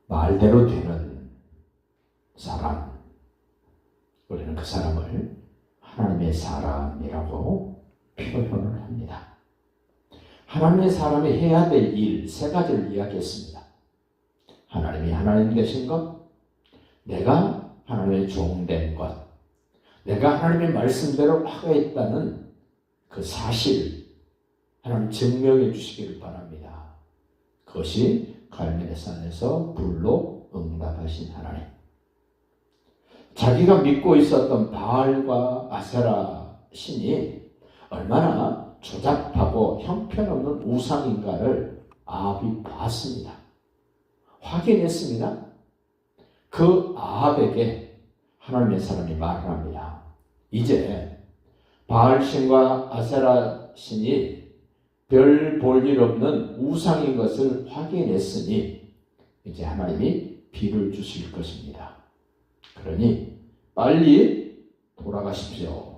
말대로 되는 사람, 우리는 그 사람을 하나님의 사람이라고 표현을 합니다. 하나님의 사람이 해야 될 일 세 가지를 이야기했습니다. 하나님이 하나님 되신 것, 내가 하나님의 종된 것, 내가 하나님의 말씀대로 하겠다는 그 사실, 하나님 증명해 주시기를 바랍니다. 그것이 갈멜의 산에서 불로 응답하신 하나님. 자기가 믿고 있었던 바알과 아세라 신이 얼마나 조잡하고 형편없는 우상인가를 아합이 봤습니다. 확인했습니다. 그 아합에게 하나님의 사람이 말을 합니다. 이제 바알 신과 아세라 신이 별 볼 일 없는 우상인 것을 확인했으니 이제 하나님이 비를 주실 것입니다. 그러니 빨리 돌아가십시오.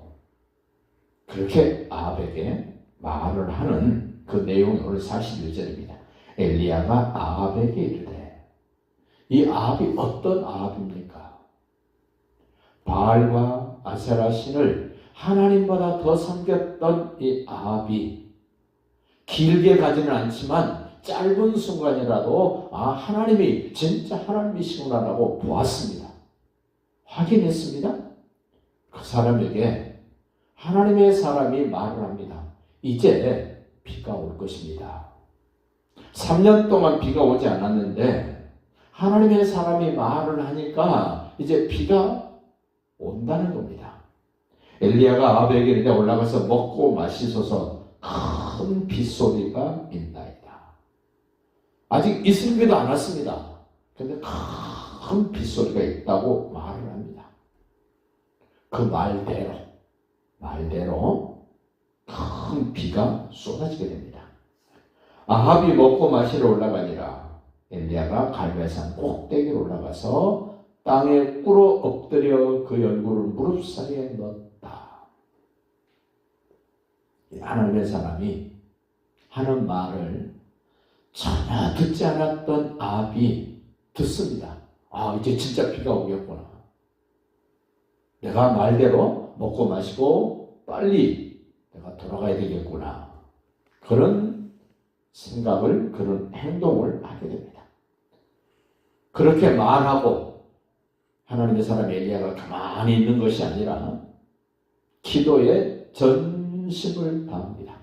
그렇게 아합에게 말을 하는 그 내용이 오늘 41절입니다. 엘리야가 아합에게 이르되, 이 아합이 어떤 아합입니까? 바알과 아세라 신을 하나님보다 더 섬겼던 이 아합이 길게 가지는 않지만 짧은 순간이라도 하나님이 진짜 하나님이시구나라고 보았습니다. 확인했습니다. 그 사람에게 하나님의 사람이 말을 합니다. 이제 비가 올 것입니다. 3년 동안 비가 오지 않았는데 하나님의 사람이 말을 하니까 이제 비가 온다는 겁니다. 엘리야가 아합에게 이르되 올라가서 먹고 마시소서, 큰 빗소리가 있나이다. 아직 이슬비도 안 왔습니다. 그런데 큰 빗소리가 있다고 말을 합니다. 그 말대로 큰 비가 쏟아지게 됩니다. 아합이 먹고 마시러 올라가니라. 엘리야가 갈멜산 꼭대기로 올라가서 땅에 꿇어 엎드려 그 얼굴을 무릎 사이에 넣었다. 하나님의 사람이 하는 말을 전혀 듣지 않았던 아합이 듣습니다. 이제 진짜 비가 오겠구나. 내가 말대로 먹고 마시고 빨리 내가 돌아가야 되겠구나. 그런 생각을, 그런 행동을 하게 됩니다. 그렇게 말하고 하나님의 사람 엘리야가 가만히 있는 것이 아니라 기도에 전심을 다합니다.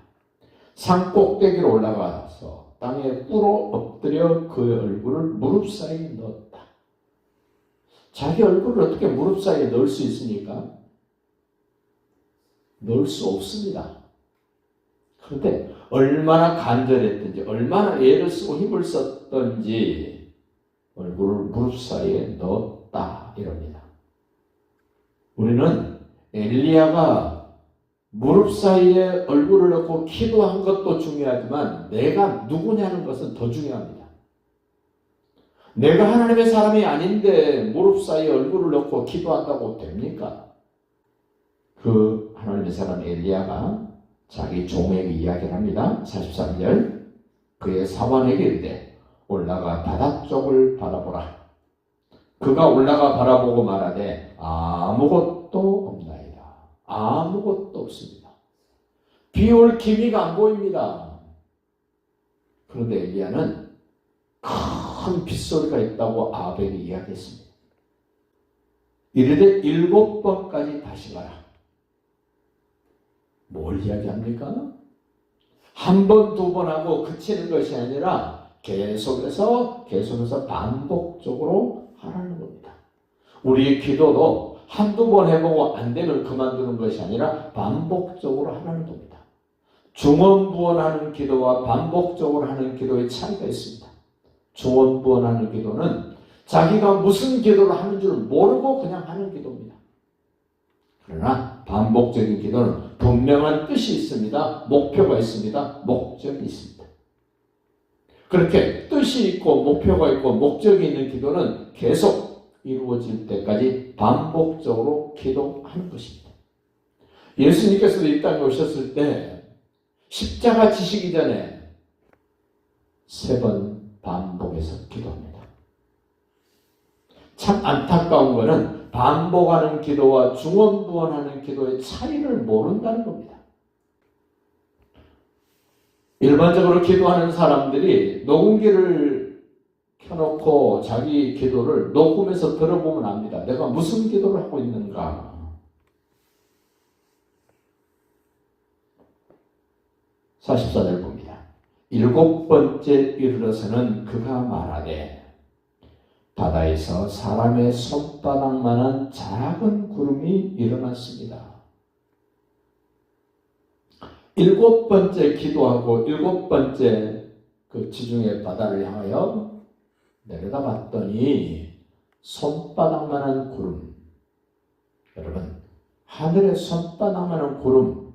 산 꼭대기로 올라가서 땅에 꿇어 엎드려 그 얼굴을 무릎 사이에 넣었다. 자기 얼굴을 어떻게 무릎 사이에 넣을 수 있습니까? 넣을 수 없습니다. 그런데 얼마나 간절했든지, 얼마나 애를 쓰고 힘을 썼던지 얼굴을 무릎 사이에 넣었다 이럽니다. 우리는 엘리야가 무릎 사이에 얼굴을 넣고 기도한 것도 중요하지만 내가 누구냐는 것은 더 중요합니다. 내가 하나님의 사람이 아닌데 무릎 사이에 얼굴을 넣고 기도한다고 됩니까? 그 하나님의 사람 엘리야가 자기 종에게 이야기를 합니다. 43절, 그의 사원에게 이르되 올라가 바다 쪽을 바라보라. 그가 올라가 바라보고 말하되 아무것도 없나이다. 아무것도 없습니다. 비 올 기미가 안 보입니다. 그런데 엘리야는 큰 빗소리가 있다고 아합에게 이야기했습니다. 이르되 7번까지 다시 가라. 뭘 이야기합니까? 한 번, 두 번 하고 그치는 것이 아니라 계속해서 반복적으로 하라는 겁니다. 우리의 기도도 한두 번 해보고 안 되면 그만두는 것이 아니라 반복적으로 하라는 겁니다. 중언부언하는 기도와 반복적으로 하는 기도의 차이가 있습니다. 중언부언하는 기도는 자기가 무슨 기도를 하는 줄 모르고 그냥 하는 기도입니다. 그러나 반복적인 기도는 분명한 뜻이 있습니다. 목표가 있습니다. 목적이 있습니다. 그렇게 뜻이 있고 목표가 있고 목적이 있는 기도는 계속 이루어질 때까지 반복적으로 기도하는 것입니다. 예수님께서도 이 땅에 오셨을 때 십자가 지시기 전에 3번 반복해서 기도합니다. 참 안타까운 것은 반복하는 기도와 중언부언하는 기도의 차이를 모른다는 겁니다. 일반적으로 기도하는 사람들이 녹음기를 켜놓고 자기 기도를 녹음해서 들어보면 압니다. 내가 무슨 기도를 하고 있는가. 44절 봅니다. 7번째 이르러서는 그가 말하되 바다에서 사람의 손바닥만한 작은 구름이 일어났습니다. 7번째 기도하고 7번째 그 지중해 바다를 향하여 내려다봤더니 손바닥만한 구름. 여러분, 하늘의 손바닥만한 구름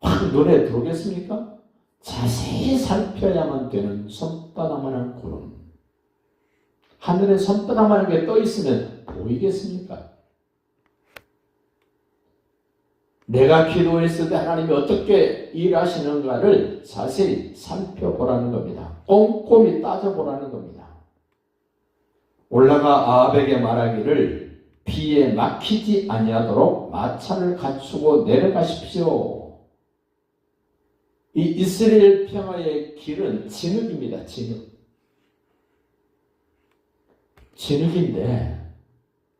확 눈에 들어오겠습니까? 자세히 살펴야만 되는 손바닥만한 구름. 하늘에 손바닥만한 게 떠 있으면 보이겠습니까? 내가 기도했을 때 하나님이 어떻게 일하시는가를 자세히 살펴보라는 겁니다. 꼼꼼히 따져보라는 겁니다. 올라가 아합에게 말하기를 비에 막히지 아니하도록 마차를 갖추고 내려가십시오. 이 이스라엘 평화의 길은 진흙입니다. 진흙인데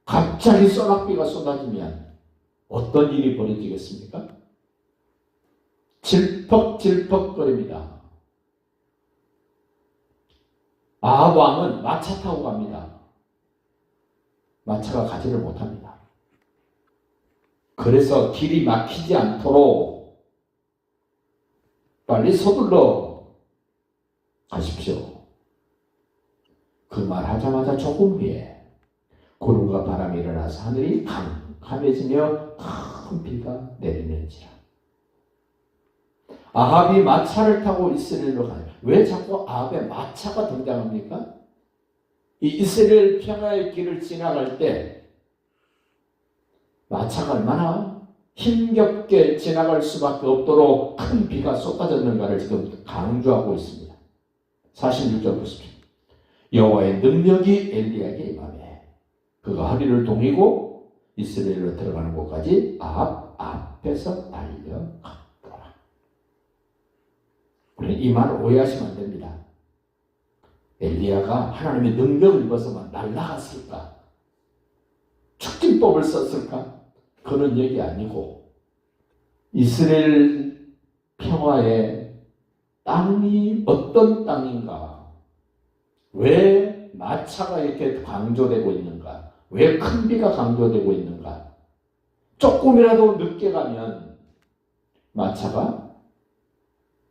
갑자기 소낙비가 쏟아지면 어떤 일이 벌어지겠습니까? 질퍽질퍽거립니다. 아합 왕은 마차 타고 갑니다. 마차가 가지를 못합니다. 그래서 길이 막히지 않도록 빨리 서둘러 가십시오. 그 말 하자마자 조금 후에 구름과 바람이 일어나서 하늘이 캄캄해지며 큰 비가 내리는지라. 아합이 마차를 타고 이스라엘로 가요. 왜 자꾸 아합의 마차가 등장합니까? 이 이스라엘 평화의 길을 지나갈 때 마차가 얼마나 힘겹게 지나갈 수밖에 없도록 큰 비가 쏟아졌는가를 지금 강조하고 있습니다. 46절 보십시오. 여호와의 능력이 엘리야에게 임하매 그가 허리를 동이고 이스라엘로 들어가는 곳까지 아합 앞에서 달려갔더라. 우리는 이 말을 오해하시면 안 됩니다. 엘리야가 하나님의 능력을 입어서만 날아갔을까? 축진법을 썼을까? 그런 얘기 아니고 이스라엘 평화의 땅이 어떤 땅인가? 왜 마차가 이렇게 강조되고 있는가? 왜 큰 비가 강조되고 있는가? 조금이라도 늦게 가면 마차가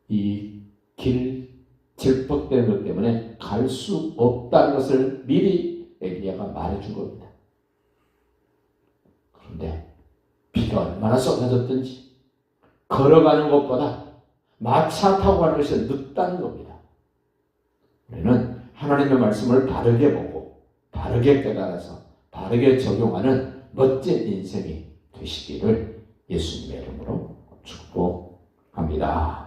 이 길 질퍽되는 것 때문에 갈 수 없다는 것을 미리 엘리야가 말해준 겁니다. 그런데 비가 얼마나 쏟아졌든지 걸어가는 것보다 마차 타고 가는 것이 늦다는 겁니다. 우리는 하나님의 말씀을 바르게 보고 바르게 깨달아서 바르게 적용하는 멋진 인생이 되시기를 예수님의 이름으로 축복합니다.